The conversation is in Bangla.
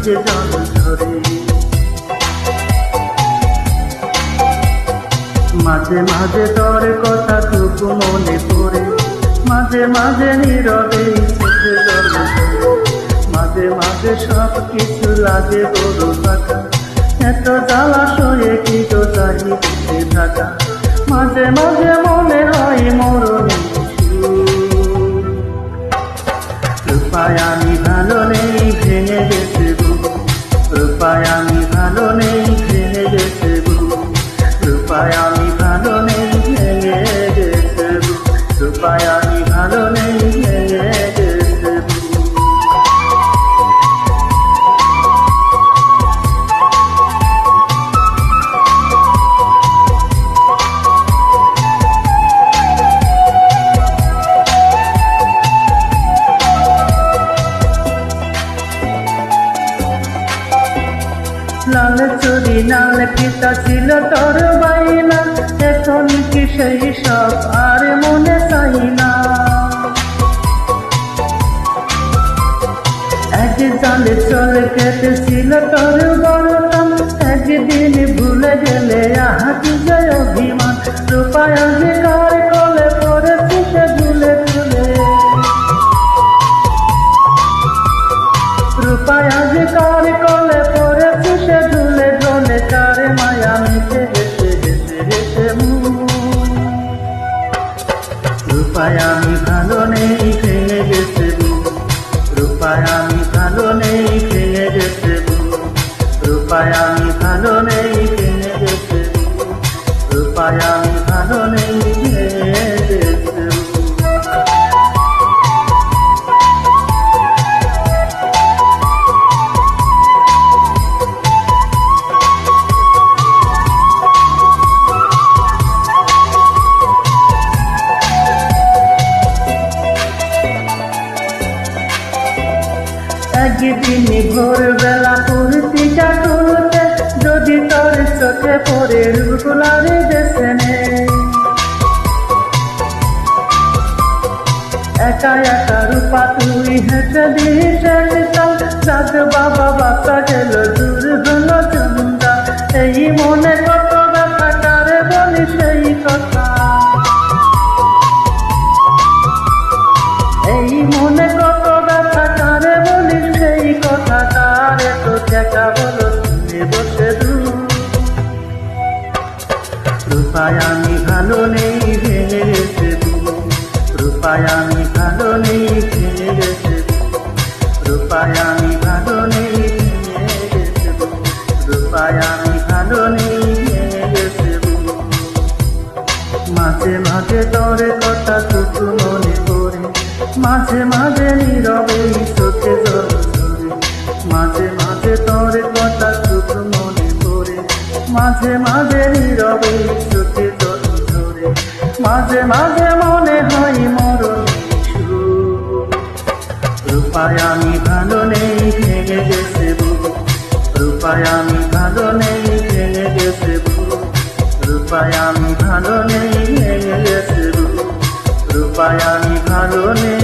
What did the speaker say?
যে জল ধরে। মাঝে মাঝে তোর কথা টুকু মনে পড়ে, মাঝে মাঝে নীরবে চোখে জল ধরে। মাঝে মাঝে সব কিছু লাগে বড় থাকা, এত জলাশয়ে কি তো চাই বেঁচে থাকা। মাঝে মাঝে মনে হয় মরণে রূপায় আমি ভালো নেই, ভেঙে গেছে বুক। রূপায় আমি ভালো নেই, ভেঙে গেছে বুক। রূপায় আমি ভালো নেই, ভেঙে গেছে বুক। রূপায় আমি ভালো নেই, ভেঙে গেছে বুক। লাল চুরি লাল পিতা ছিল তোর বাইনা, এখন কি সেই সব আর মনে চাই না। এক জালে চলে কেটেছিল তোর বলতাম, একদিন ভুলে গেলে আহা কি যায় অভিমান। রূপায় যে কার কলে পড়েছি সে ঝুলে ঝুলে। রূপায় যে কার কলে পড়েছি সে ঝুলে ঝুলে। কারে মায়া মিশে হেসে হেসে হেসে রূপায় আমি ভালো নেই, ভেঙে গেছে বুক। রূপায় আমি ভালো নেই, ভেঙে গেছে বুক। রূপায় আমি ভালো নেই, ভেঙে গেছে বুক। রূপায় আমি ভালো নেই, ভেঙে গেছে বুক। একদিন ভোরবেলা পূর্তিটা তুলতে, যদি তোর চোখে পড়ে রূপগুলার দেশে নেই। একা একা রূপা তুই হেঁটে দিস রাত, বাবা বাচ্চা গেল দূর হলো চন্দা। এই মনে কত ব্যথা কারে বলি সেই কথা। এই মনে কত ব্যথা কারে বলি সেই কথা। কারে তো দেখা বলো শুনে বসে দূর। রূপায় আমি ভালো নেই, ভেঙে গেছে বুক। রূপায় আমি ভালো নেই, ভেঙে গেছে বুক। রূপায় আমি ভালো নেই, ভেঙে গেছে বুক। রূপায় আমি ভালো নেই, ভেঙে গেছে বুক। মাঝে মাঝে তোর কথা টুকু মনে পড়ে, মাঝে মাঝে নীরবে চোখে জল ধরে। মাঝে মাঝে তোর কথা টুকু মনে পড়ে, মাঝে মাঝে নীরবে চোখে জল ধরে। মাঝে মাঝে মনে হয় মরণে সুর। রূপায় আমি ভালো নেই, ভেঙে গেছে বুক। রূপায় আমি ভালো নেই, ভেঙে গেছে বুক। রূপায় আমি ভালো নেই, ভেঙে গেছে বুক। রূপায় আমি ভালো নেই।